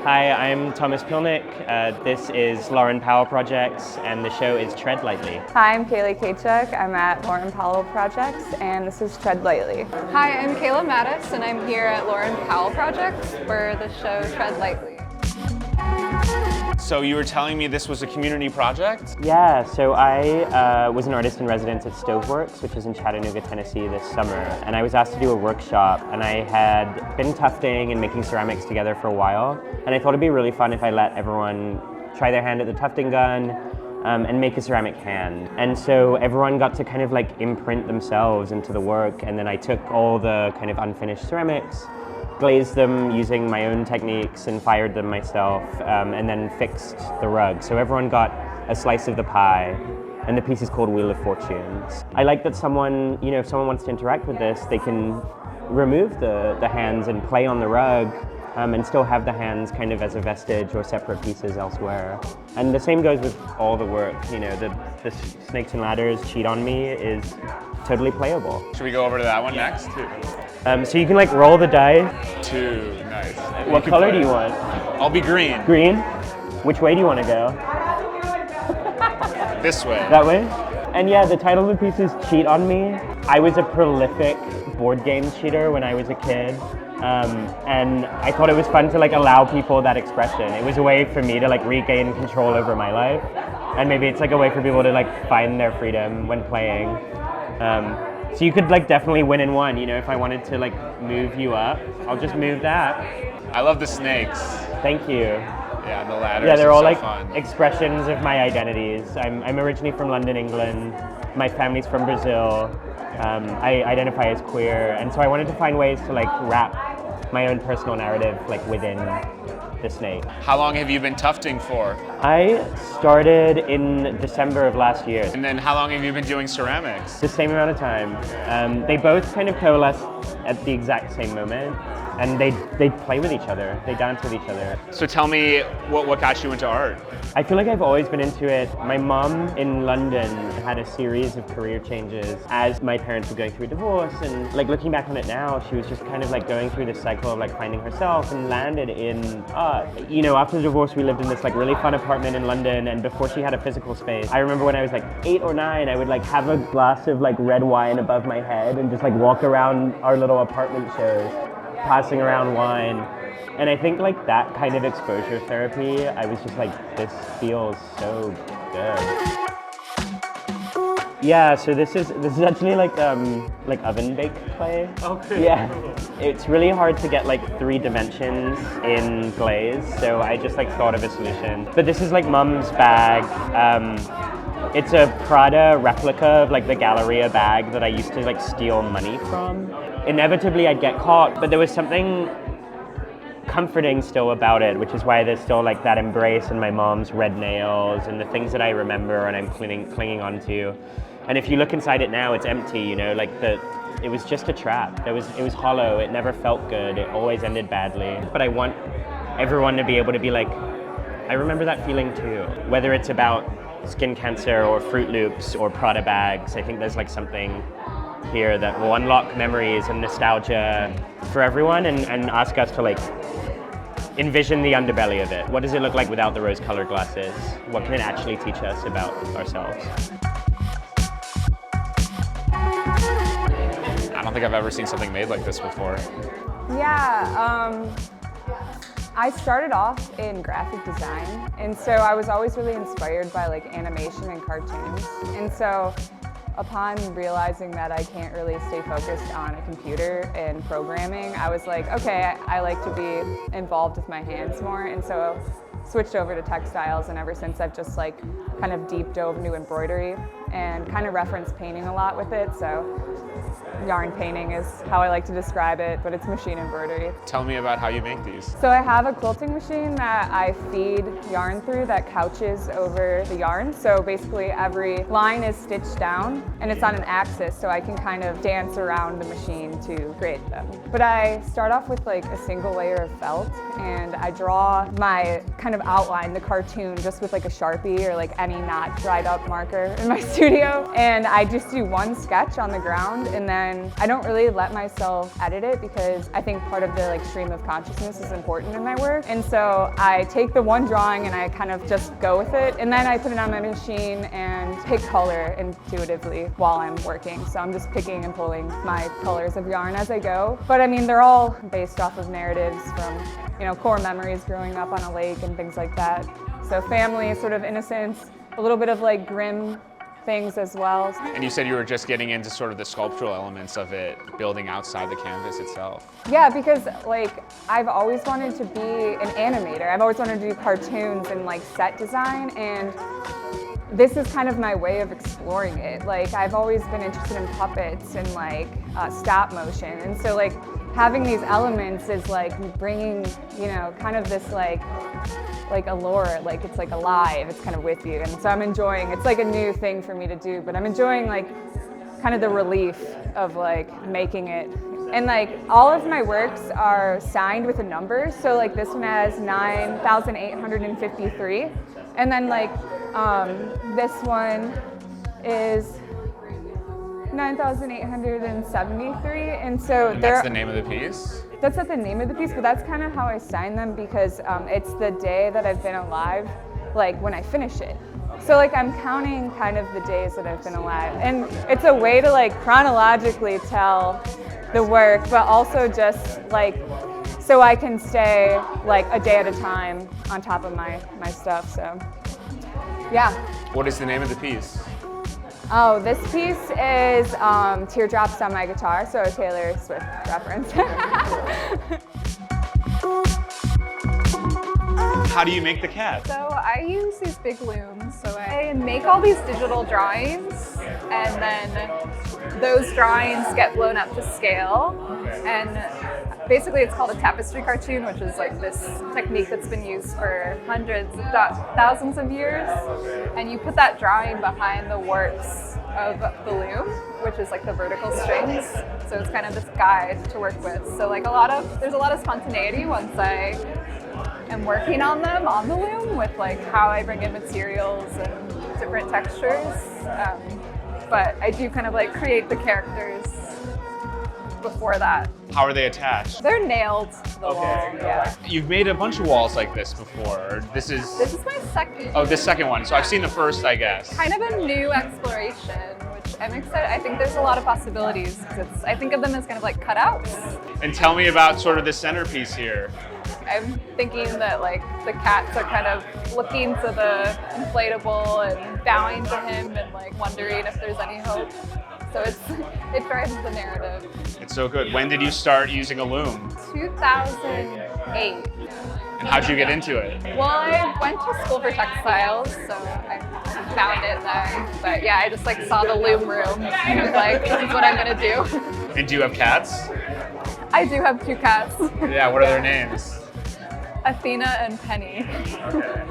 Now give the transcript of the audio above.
Hi, I'm Thomas Pilnik. This is Lauren Powell Projects, and the show is Tread Lightly. Hi, I'm Kaylie Kaitschuck. I'm at Lauren Powell Projects, and this is Tread Lightly. Hi, I'm Kayla and I'm here at Lauren Powell Projects for the show Tread Lightly. So you were telling me this was a community project? Yeah, so I was an artist in residence at Stoveworks, which is in Chattanooga, Tennessee this summer, and I was asked to do a workshop, and I had been tufting and making ceramics together for a while, and I thought it'd be really fun if I let everyone try their hand at the tufting gun and make a ceramic hand. And so everyone got to kind of like imprint themselves into the work, and then I took all the kind of unfinished ceramics, glazed them using my own techniques and fired them myself, and then fixed the rug. So everyone got a slice of the pie, and the piece is called Wheel of Fortunes. I like that someone, if someone wants to interact with this, they can remove the hands and play on the rug, and still have the hands kind of as a vestige or separate pieces elsewhere. And the same goes with all the work. The Snakes and Ladders Cheat on Me is totally playable. Should we go over to that one next? So you can like roll the die. Two, nice. What color do you want? I'll be green. Green? Which way do you want to go? This way. That way? And yeah, the title of the piece is Cheat on Me. I was a prolific board game cheater when I was a kid. And I thought it was fun to like allow people that expression. It was a way for me to like regain control over my life. And maybe it's like a way for people to like find their freedom when playing. So you could like definitely win in one, if I wanted to like move you up, I'll just move that. I love the snakes. Thank you. Yeah, the ladders. Yeah, they're all like fun. expressions of my identities. I'm originally from London, England. My family's from Brazil. I identify as queer, and so I wanted to find ways to like wrap my own personal narrative like within the snake. How long have you been tufting for? I started in December of last year. And then how long have you been doing ceramics? The same amount of time. They both kind of coalesced at the exact same moment, and they play with each other. They dance with each other. So tell me, what got you into art? I feel like I've always been into it. My mom in London had a series of career changes as my parents were going through a divorce, and like looking back on it now, she was just kind of like going through this cycle of like finding herself and landed in art. After the divorce, we lived in this like really fun apartment in London, and before she had a physical space, I remember when I was like 8 or 9, I would like have a glass of like red wine above my head and just like walk around our little apartment shows, passing around wine. And I think like that kind of exposure therapy, I was just like, this feels so good. Yeah, so this is actually like oven baked clay. Okay. Yeah, it's really hard to get like 3 dimensions in glaze, so I just like thought of a solution. But this is like Mom's bag. It's a Prada replica of like the Galleria bag that I used to like steal money from. Inevitably I'd get caught, but there was something comforting still about it, which is why there's still like that embrace in my mom's red nails and the things that I remember and I'm clinging onto. And if you look inside it now, it's empty, it was just a trap. It was hollow, it never felt good, it always ended badly. But I want everyone to be able to be like, I remember that feeling too. Whether it's about skin cancer or Fruit Loops or Prada bags, I think there's like something here that will unlock memories and nostalgia for everyone and ask us to like envision the underbelly of it. What does it look like without the rose-colored glasses? What can it actually teach us about ourselves? I don't think I've ever seen something made like this before. Yeah, I started off in graphic design, and so I was always really inspired by like animation and cartoons. And so upon realizing that I can't really stay focused on a computer and programming, I was like, okay, I like to be involved with my hands more, and so switched over to textiles, and ever since I've just like kind of deep dove into embroidery and kind of reference painting a lot with it. So yarn painting is how I like to describe it, but it's machine embroidery. Tell me about how you make these. So I have a quilting machine that I feed yarn through that couches over the yarn. So basically every line is stitched down and it's on an axis, so I can kind of dance around the machine to create them. But I start off with like a single layer of felt, and I draw my kind of outline, the cartoon, just with like a Sharpie or like any not dried up marker in my studio. And I just do one sketch on the ground, and then and I don't really let myself edit it because I think part of the like stream of consciousness is important in my work. And so I take the one drawing and I kind of just go with it, and then I put it on my machine and pick color intuitively while I'm working. So I'm just picking and pulling my colors of yarn as I go. But I mean, they're all based off of narratives from, you know, core memories growing up on a lake and things like that. So family, sort of innocence, a little bit of like grim things as well. And you said you were just getting into sort of the sculptural elements of it, building outside the canvas itself. Yeah, because like I've always wanted to be an animator. I've always wanted to do cartoons and like set design, and this is kind of my way of exploring it. Like I've always been interested in puppets and like stop motion, and so like having these elements is like bringing, you know, kind of this like allure, like it's like alive, it's kind of with you. And so I'm enjoying, it's like a new thing for me to do, but I'm enjoying like kind of the relief of like making it. And like all of my works are signed with a number. So like this one has 9,853. And then like this one is 9,873. And so And that's the name of the piece? That's not the name of the piece, but that's kind of how I sign them because it's the day that I've been alive, like when I finish it. So like I'm counting kind of the days that I've been alive. And it's a way to like chronologically tell the work, but also just like so I can stay like a day at a time on top of my stuff, so yeah. What is the name of the piece? Oh, this piece is Teardrops on My Guitar, so a Taylor Swift reference. How do you make the cat? So I use these big looms. So I make all these digital drawings, and then those drawings get blown up to scale. And basically it's called a tapestry cartoon, which is like this technique that's been used for hundreds, if not thousands of years. And you put that drawing behind the warps of the loom, which is like the vertical strings. So it's kind of this guide to work with. So like there's a lot of spontaneity once I am working on them on the loom with like how I bring in materials and different textures. But I do kind of like create the characters before that. How are they attached? They're nailed to the wall, yeah. You've made a bunch of walls like this before. This is my second. Oh, this second one. So I've seen the first, I guess. Kind of a new exploration, which I'm excited. I think there's a lot of possibilities because I think of them as kind of like cutouts. And tell me about sort of the centerpiece here. I'm thinking that like the cats are kind of looking to the inflatable and bowing to him and like wondering if there's any hope. So it drives the narrative. It's so good. When did you start using a loom? 2008. And how'd you get into it? Well, I went to school for textiles, so I found it then. But yeah, I just like saw the loom room and was like, this is what I'm gonna do. And do you have cats? I do have 2 cats. Yeah, what are their names? Athena and Penny. Okay.